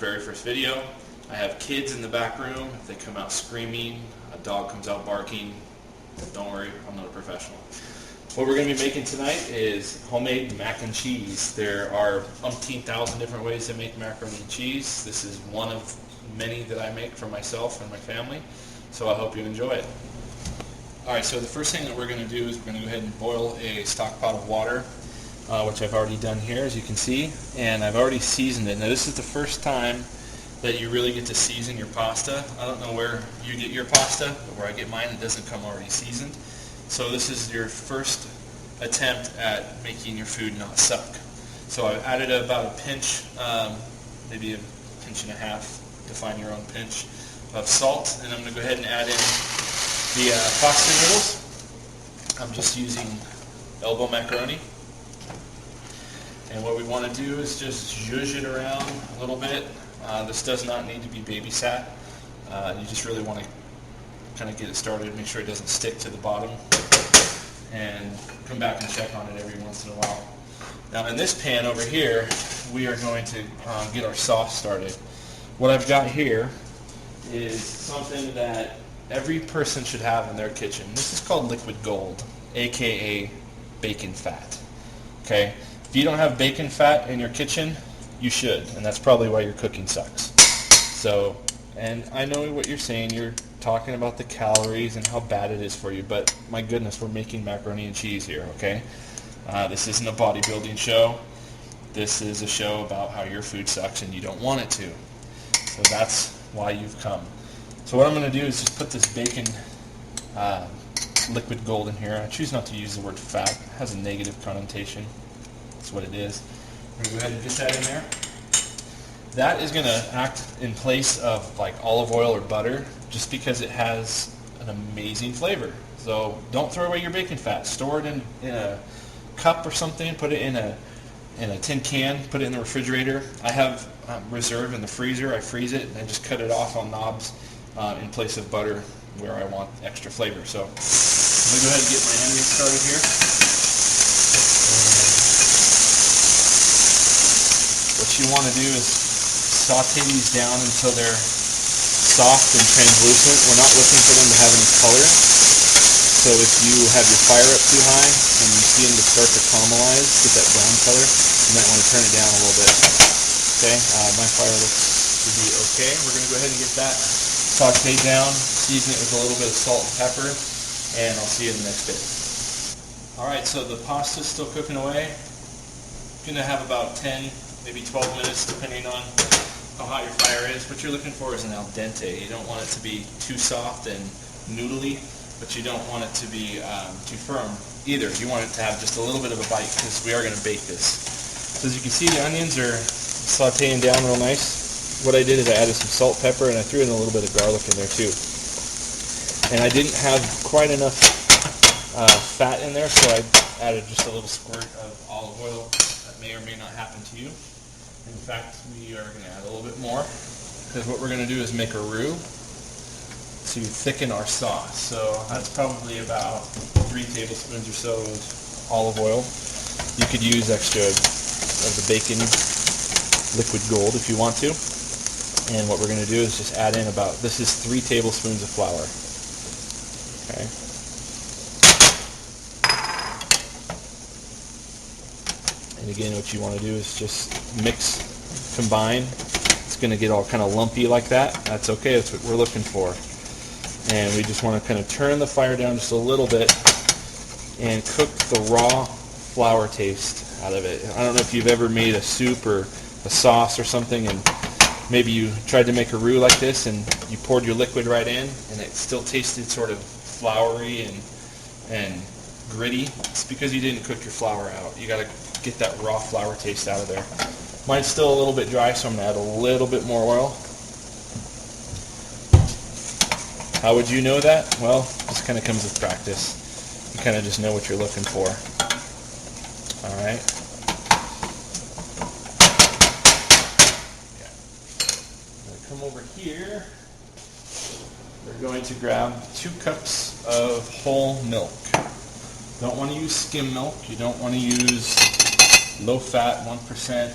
very first video. I have kids in the back room. If they come out screaming, a dog comes out barking, don't worry, I'm not a professional. What we're going to be making tonight is homemade mac and cheese. There are umpteen thousand different ways to make macaroni and cheese. This is one of many that I make for myself and my family, so I hope you enjoy it. Alright, so the first thing that we're going to do is we're going to go ahead and boil a stock pot of water, which I've already done here, as you can see, and I've already seasoned it. Now this is the first time that you really get to season your pasta. I don't know where you get your pasta, but where I get mine, it doesn't come already seasoned. So this is your first attempt at making your food not suck. So I've added about a pinch, maybe a pinch and a half, define your own pinch, of salt, and I'm going to go ahead and add in the pasta noodles. I'm just using elbow macaroni. And what we want to do is just zhuzh it around a little bit. This does not need to be babysat. You just really want to kind of get it started, make sure it doesn't stick to the bottom, and come back and check on it every once in a while. Now in this pan over here, we are going to get our sauce started. What I've got here is something that every person should have in their kitchen. This is called liquid gold, aka bacon fat. Okay? If you don't have bacon fat in your kitchen, you should, and that's probably why your cooking sucks. So, and I know what you're saying, you're talking about the calories and how bad it is for you, but my goodness, we're making macaroni and cheese here, okay? This isn't a bodybuilding show. This is a show about how your food sucks and you don't want it to. So that's why you've come. So what I'm going to do is just put this bacon liquid gold in here. I choose not to use the word fat. It has a negative connotation. That's what it is. I'm going to go ahead and get that in there. That is going to act in place of like olive oil or butter just because it has an amazing flavor. So don't throw away your bacon fat. Store it in a cup or something. Put it in a tin can. Put it in the refrigerator. I have reserve in the freezer. I freeze it and I just cut it off on knobs in place of butter where I want extra flavor. So I'm going to go ahead and get my onions started here. What you want to do is saute these down until they're soft and translucent. We're not looking for them to have any color. So if you have your fire up too high and you see them to start to caramelize, get that brown color, you might want to turn it down a little bit. Okay, my fire looks to be okay. We're going to go ahead and get that sauteed down, season it with a little bit of salt and pepper, and I'll see you in the next bit. Alright, so the pasta's still cooking away. Going to have about 10, maybe 12 minutes depending on how hot your fire is. What you're looking for is an al dente. You don't want it to be too soft and noodly, but you don't want it to be too firm either. You want it to have just a little bit of a bite because we are going to bake this. So as you can see, the onions are sauteing down real nice. What I did is I added some salt, pepper, and I threw in a little bit of garlic in there too. And I didn't have quite enough fat in there, so I added just a little squirt of olive oil. That may or may not happen to you. In fact, we are going to add a little bit more because what we're going to do is make a roux to thicken our sauce. So that's probably about 3 tablespoons or so of olive oil. You could use extra of the bacon liquid gold if you want to. And what we're going to do is just add in about, this is 3 tablespoons of flour. Okay. And again, what you want to do is just mix, combine. It's going to get all kind of lumpy like that. That's okay. That's what we're looking for. And we just want to kind of turn the fire down just a little bit and cook the raw flour taste out of it. I don't know if you've ever made a soup or a sauce or something and maybe you tried to make a roux like this and you poured your liquid right in and it still tasted sort of floury and gritty. It's because you didn't cook your flour out. You got to get that raw flour taste out of there. Mine's still a little bit dry, so I'm going to add a little bit more oil. How would you know that? Well, this kind of comes with practice. You kind of just know what you're looking for. Alright. Okay. Come over here. We're going to grab 2 cups of whole milk. Don't want to use skim milk. You don't want to use low fat, 1%.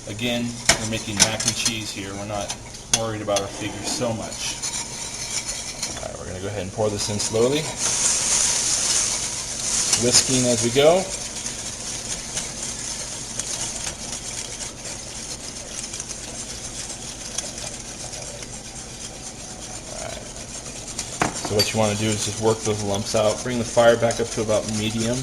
Again, we're making mac and cheese here. We're not worried about our figures so much. All right, we're going to go ahead and pour this in slowly. Whisking as we go. So what you want to do is just work those lumps out. Bring the fire back up to about medium.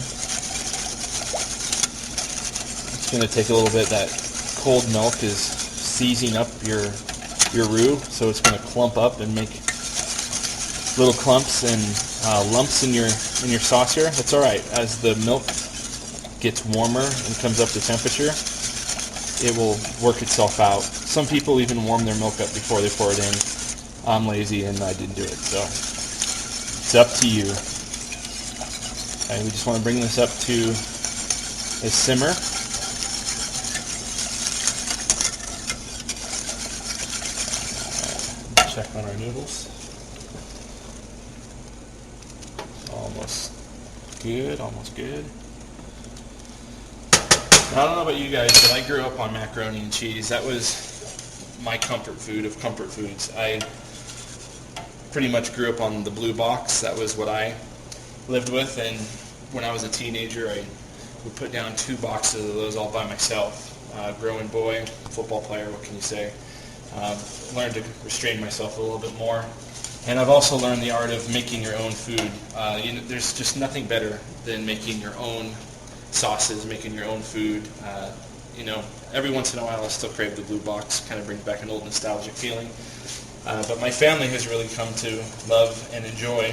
It's going to take a little bit. That cold milk is seizing up your roux, so it's going to clump up and make little clumps and lumps in your sauce here. That's all right. As the milk gets warmer and comes up to temperature, it will work itself out. Some people even warm their milk up before they pour it in. I'm lazy and I didn't do it, so it's up to you. Okay, we just want to bring this up to a simmer. Check on our noodles. Almost good, almost good. Now, I don't know about you guys, but I grew up on macaroni and cheese. That was my comfort food of comfort foods. I pretty much grew up on the blue box. That was what I lived with, and when I was a teenager, I would put down 2 boxes of those all by myself. Growing boy, football player, what can you say? Learned to restrain myself a little bit more. And I've also learned the art of making your own food. There's just nothing better than making your own sauces, making your own food. Every once in a while I still crave the blue box. Kind of brings back an old nostalgic feeling. But my family has really come to love and enjoy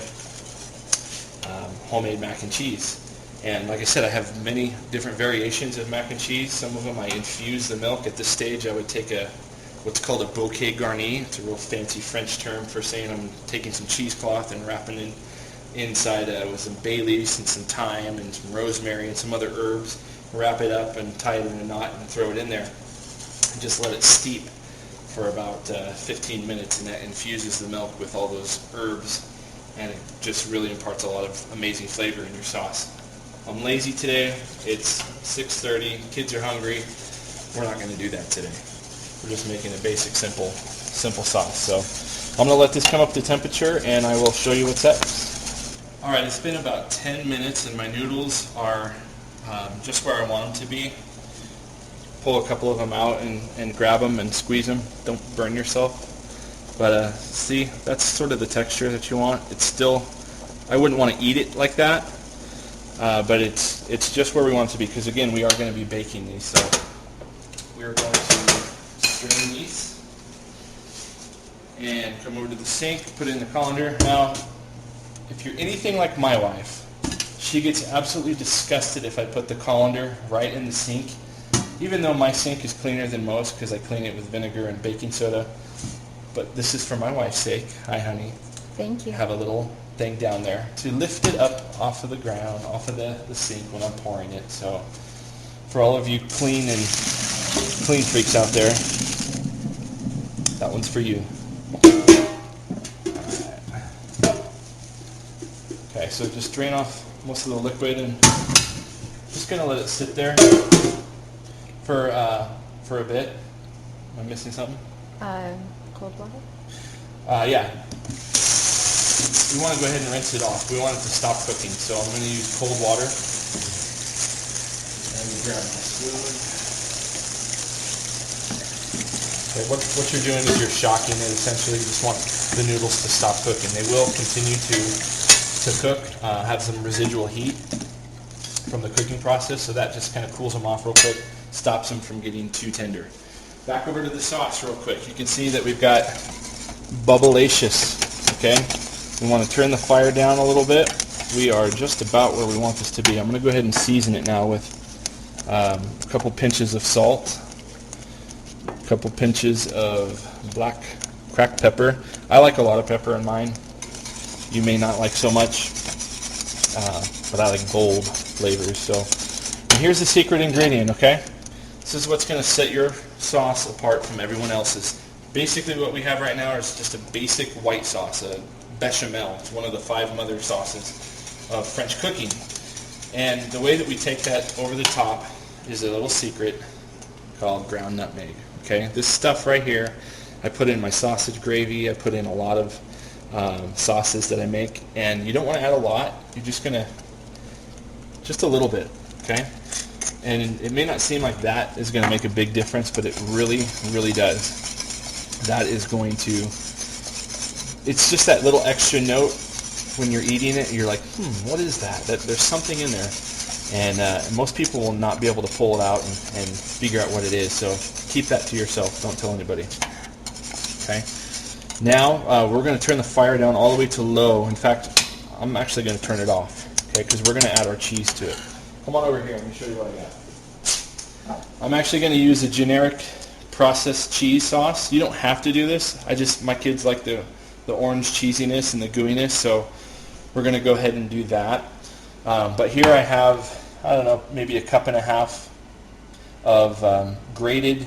homemade mac and cheese. And like I said, I have many different variations of mac and cheese. Some of them I infuse the milk. At this stage I would take what's called a bouquet garni. It's a real fancy French term for saying I'm taking some cheesecloth and wrapping it inside with some bay leaves and some thyme and some rosemary and some other herbs. Wrap it up and tie it in a knot and throw it in there. And just let it steep for about 15 minutes, and that infuses the milk with all those herbs, and it just really imparts a lot of amazing flavor in your sauce. I'm lazy today. It's 6:30. Kids are hungry. We're not going to do that today. We're just making a basic, simple sauce. So I'm going to let this come up to temperature, and I will show you what's next. All right, it's been about 10 minutes, and my noodles are just where I want them to be. Pull a couple of them out and grab them and squeeze them. Don't burn yourself. But see, that's sort of the texture that you want. It's still, I wouldn't want to eat it like that, but it's just where we want it to be, because again, we are going to be baking these. So we're going to strain these and come over to the sink, put it in the colander. Now, if you're anything like my wife, she gets absolutely disgusted if I put the colander right in the sink, even though my sink is cleaner than most because I clean it with vinegar and baking soda. But this is for my wife's sake. Hi, honey. Thank you. Have a little thing down there to lift it up off of the ground, off of the sink when I'm pouring it. So for all of you clean freaks out there, that one's for you. Okay, so just drain off most of the liquid and just gonna let it sit there for a bit. Am I missing something? Cold water? Yeah. We want to go ahead and rinse it off. We want it to stop cooking, so I'm going to use cold water. And grab my spoon. Okay, what you're doing is you're shocking it. Essentially, you just want the noodles to stop cooking. They will continue to cook, have some residual heat from the cooking process, so that just kind of cools them off real quick, stops them from getting too tender. Back over to the sauce real quick. You can see that we've got Bubblicious, okay? We want to turn the fire down a little bit. We are just about where we want this to be. I'm going to go ahead and season it now with a couple pinches of salt, a couple pinches of black cracked pepper. I like a lot of pepper in mine. You may not like so much, but I like bold flavors. So, and here's the secret ingredient, okay? This is what's going to set your sauce apart from everyone else's. Basically what we have right now is just a basic white sauce, a bechamel. It's one of the 5 mother sauces of French cooking. And the way that we take that over the top is a little secret. called ground nutmeg. Okay, this stuff right here, I put in my sausage gravy. I put in a lot of sauces that I make, and you don't want to add a lot. You're just gonna, just a little bit, okay? And it may not seem like that is going to make a big difference, but it really, really does. That is going to, it's just that little extra note when you're eating it. You're like, what is that? There's something in there. And most people will not be able to pull it out and figure out what it is. So keep that to yourself. Don't tell anybody. Okay. Now we're going to turn the fire down all the way to low. In fact, I'm actually going to turn it off. Okay, because we're going to add our cheese to it. Come on over here. Let me show you what I got. I'm actually going to use a generic processed cheese sauce. You don't have to do this. My kids like the orange cheesiness and the gooiness, so we're going to go ahead and do that. But here I have, I don't know, maybe a cup and a half of grated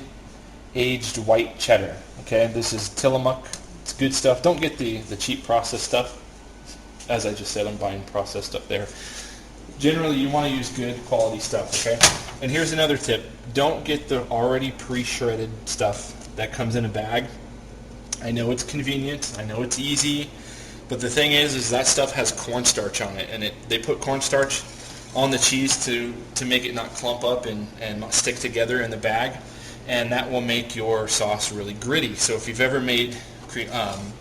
aged white cheddar. Okay, this is Tillamook. It's good stuff. Don't get the cheap processed stuff. As I just said, I'm buying processed stuff there. Generally, you want to use good quality stuff, okay? And here's another tip. Don't get the already pre-shredded stuff that comes in a bag. I know it's convenient. I know it's easy. But the thing is that stuff has cornstarch on it, and they put cornstarch on the cheese to make it not clump up and not stick together in the bag, and that will make your sauce really gritty. So if you've ever made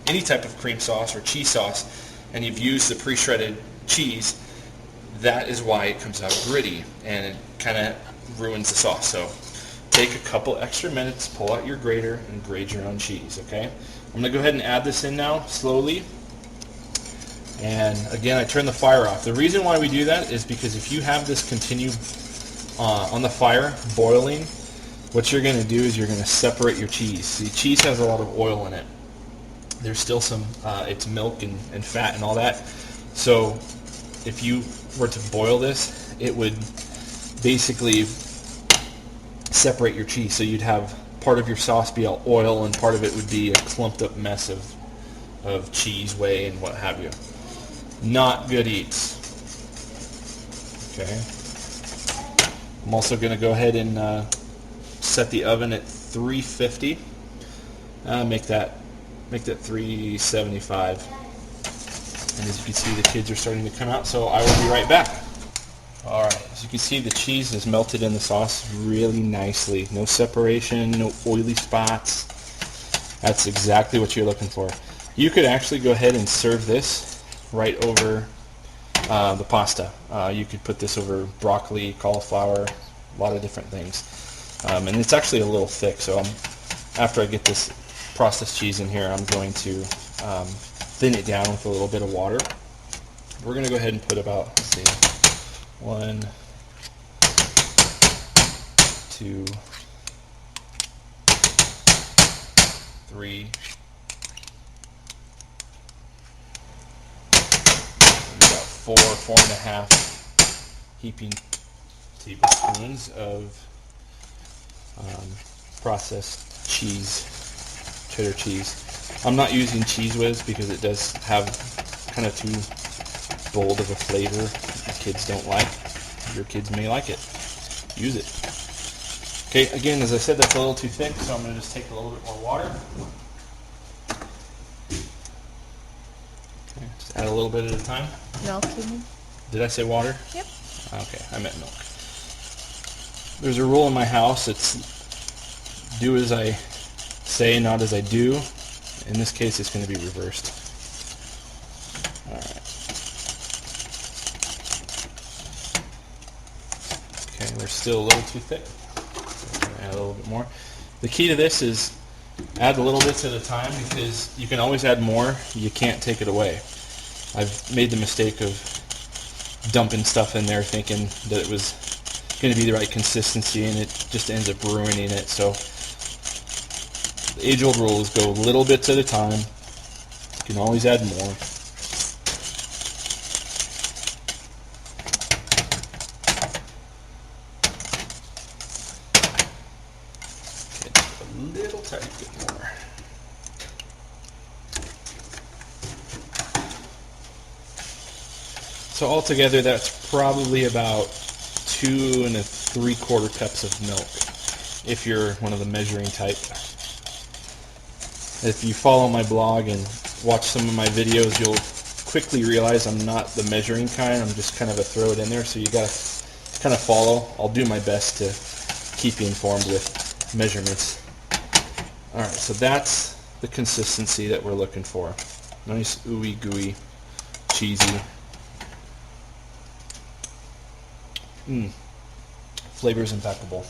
any type of cream sauce or cheese sauce, and you've used the pre-shredded cheese, that is why it comes out gritty, and it kind of ruins the sauce. So take a couple extra minutes, pull out your grater, and grate your own cheese, okay? I'm going to go ahead and add this in now, slowly. And again, I turn the fire off. The reason why we do that is because if you have this continue on the fire, boiling, what you're going to do is you're going to separate your cheese. See, cheese has a lot of oil in it. There's still some, it's milk and fat and all that. So if you were to boil this, it would basically separate your cheese. So you'd have part of your sauce be all oil and part of it would be a clumped up mess of cheese, whey, and what have you. Not good eats. Okay. I'm also going to go ahead and set the oven at 350. Make that 375. And as you can see, the kids are starting to come out, so I will be right back. Alright, as you can see, the cheese is melted in the sauce really nicely. No separation, no oily spots. That's exactly what you're looking for. You could actually go ahead and serve this right over the pasta. You could put this over broccoli, cauliflower, a lot of different things. And it's actually a little thick, so after I get this processed cheese in here, I'm going to thin it down with a little bit of water. We're going to go ahead and put about, let's see, 1, 2, 3, about 4.5 heaping tablespoons of processed cheese, cheddar cheese. I'm not using Cheese Whiz because it does have kind of too bold of a flavor that kids don't like. Your kids may like it. Use it. Okay, again, as I said, that's a little too thick, so I'm going to just take a little bit more water. Okay, just add a little bit at a time. Milk, you mean? Did I say water? Yep. Okay, I meant milk. There's a rule in my house. It's do as I say, not as I do. In this case, it's going to be reversed. Alright. Okay, we're still a little too thick. Add a little bit more. The key to this is add a little bit at a time, because you can always add more. You can't take it away. I've made the mistake of dumping stuff in there thinking that it was going to be the right consistency, and it just ends up ruining it. So the age-old rule is go little bits at a time. You can always add more. Okay, just a little tiny bit more. So altogether, that's probably about 2 3/4 cups of milk. if you're one of the measuring type. If you follow my blog and watch some of my videos, you'll quickly realize I'm not the measuring kind. I'm just kind of a throw it in there, so you gotta kind of follow. I'll do my best to keep you informed with measurements. Alright, so that's the consistency that we're looking for. Nice ooey gooey, cheesy. Flavor's impeccable.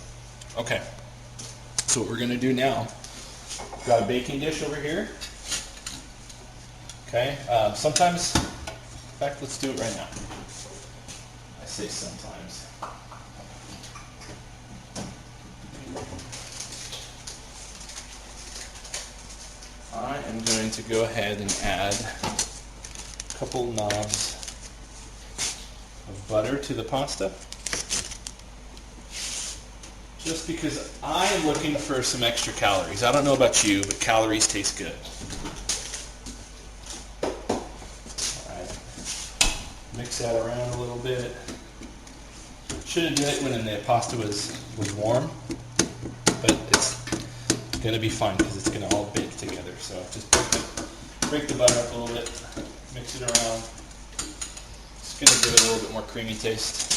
Okay, so what we're going to do now, got a baking dish over here. Okay, sometimes, in fact, let's do it right now. I say sometimes. I am going to go ahead and add a couple knobs of butter to the pasta. Just because I am looking for some extra calories. I don't know about you, but calories taste good. Alright. Mix that around a little bit. Should have done it when the pasta was warm, but it's going to be fine because it's going to all bake together. So just break the butter up a little bit, mix it around. It's going to give it a little bit more creamy taste.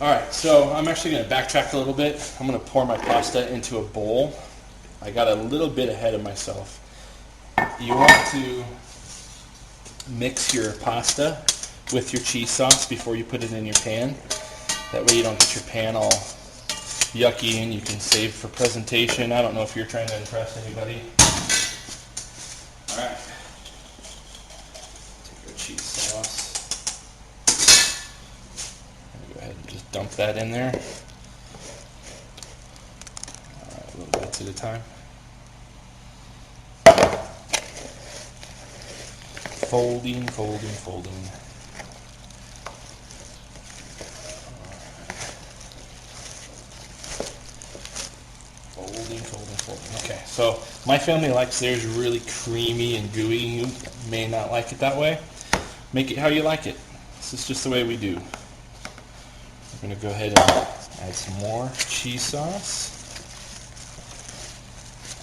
Alright, so I'm actually going to backtrack a little bit. I'm going to pour my pasta into a bowl. I got a little bit ahead of myself. You want to mix your pasta with your cheese sauce before you put it in your pan. That way you don't get your pan all yucky and you can save for presentation. I don't know if you're trying to impress anybody. Alright, take our cheese sauce. Go ahead and just dump that in there. Alright, little bits at a time. Folding, folding, folding. Folding, folding, folding. Okay, so my family likes theirs really creamy and gooey. You may not like it that way. Make it how you like it. This is just the way we do. We're going to go ahead and add some more cheese sauce.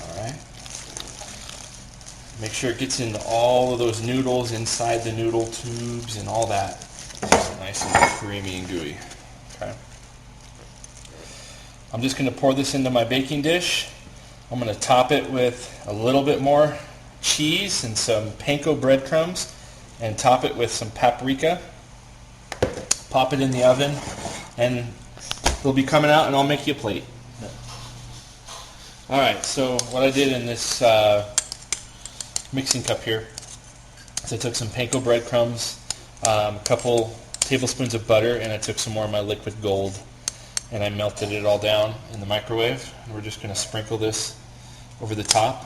Alright. Make sure it gets into all of those noodles inside the noodle tubes and all that. Just nice and creamy and gooey. Okay. I'm just going to pour this into my baking dish. I'm going to top it with a little bit more cheese and some panko breadcrumbs and top it with some paprika. Pop it in the oven and it'll be coming out and I'll make you a plate. Alright, so what I did in this mixing cup here is I took some panko breadcrumbs, a couple tablespoons of butter, and I took some more of my liquid gold and I melted it all down in the microwave. And we're just going to sprinkle this over the top.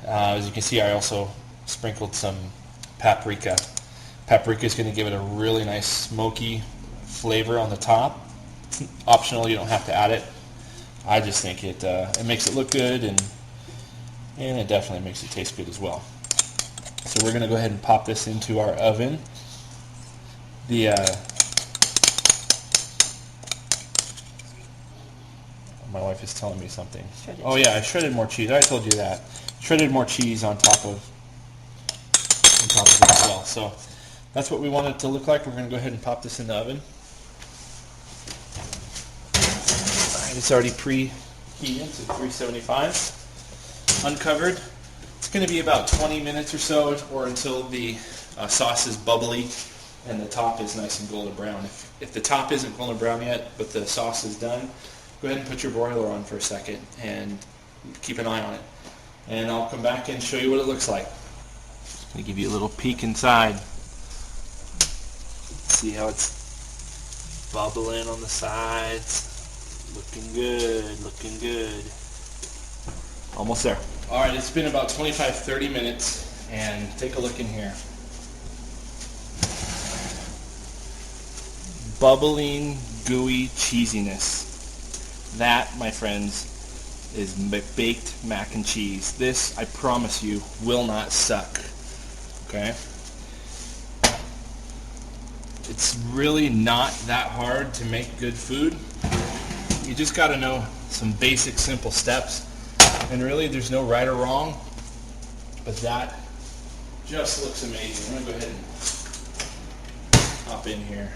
As you can see, I also sprinkled some paprika. Paprika is going to give it a really nice smoky flavor on the top. It's optional, you don't have to add it. I just think it makes it look good and it definitely makes it taste good as well. So we're going to go ahead and pop this into our oven. My wife is telling me something. Oh yeah, I shredded more cheese. I told you that. Shredded more cheese on top of it as well. So that's what we want it to look like. We're going to go ahead and pop this in the oven. Alright, it's already preheated to 375. Uncovered. It's going to be about 20 minutes or so, or until the sauce is bubbly and the top is nice and golden brown. If the top isn't golden brown yet, but the sauce is done, go ahead and put your broiler on for a second and keep an eye on it. And I'll come back and show you what it looks like. Just going to give you a little peek inside. See how it's bubbling on the sides. Looking good, looking good. Almost there. Alright, it's been about 25-30 minutes, and take a look in here. Bubbling, gooey cheesiness. That, my friends, is baked mac and cheese. This, I promise you, will not suck. Okay? It's really not that hard to make good food. You just got to know some basic, simple steps. And really, there's no right or wrong. But that just looks amazing. I'm going to go ahead and hop in here.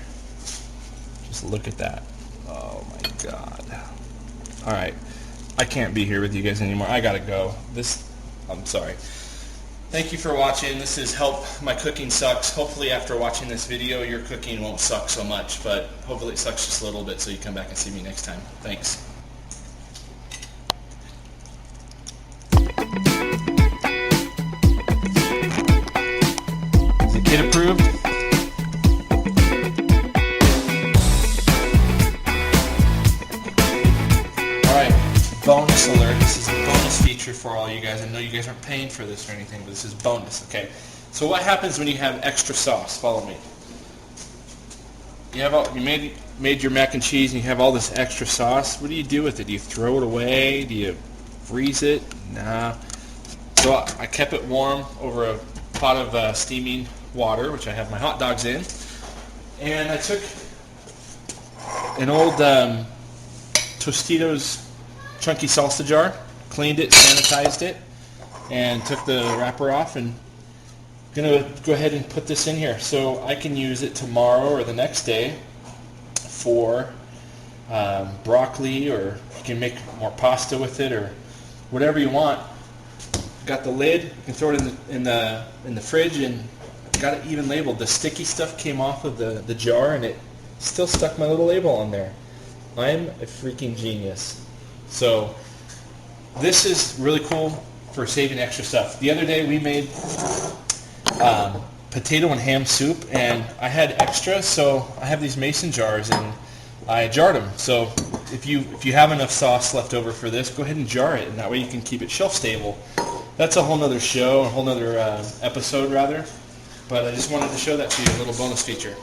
Just look at that. Oh my God. All right. I can't be here with you guys anymore. I got to go. I'm sorry. Thank you for watching. This is Help My Cooking Sucks. Hopefully after watching this video, your cooking won't suck so much, but hopefully it sucks just a little bit so you come back and see me next time. Thanks. Is it kid approved? Bonus alert. This is a bonus feature for all you guys. I know you guys aren't paying for this or anything, but this is bonus, okay? So what happens when you have extra sauce? Follow me. You made your mac and cheese and you have all this extra sauce. What do you do with it? Do you throw it away? Do you freeze it? Nah. So I kept it warm over a pot of steaming water, which I have my hot dogs in. And I took an old Tostitos chunky salsa jar, cleaned it, sanitized it, and took the wrapper off, and I'm going to go ahead and put this in here so I can use it tomorrow or the next day for broccoli, or you can make more pasta with it or whatever you want. Got the lid, you can throw it in the fridge, and got it even labeled. The sticky stuff came off of the jar, and it still stuck my little label on there. I'm a freaking genius. So this is really cool for saving extra stuff. The other day we made potato and ham soup, and I had extra, so I have these mason jars, and I jarred them. So if you have enough sauce left over for this, go ahead and jar it, and that way you can keep it shelf stable. That's a whole nother show, a whole nother episode rather. But I just wanted to show that to you, a little bonus feature.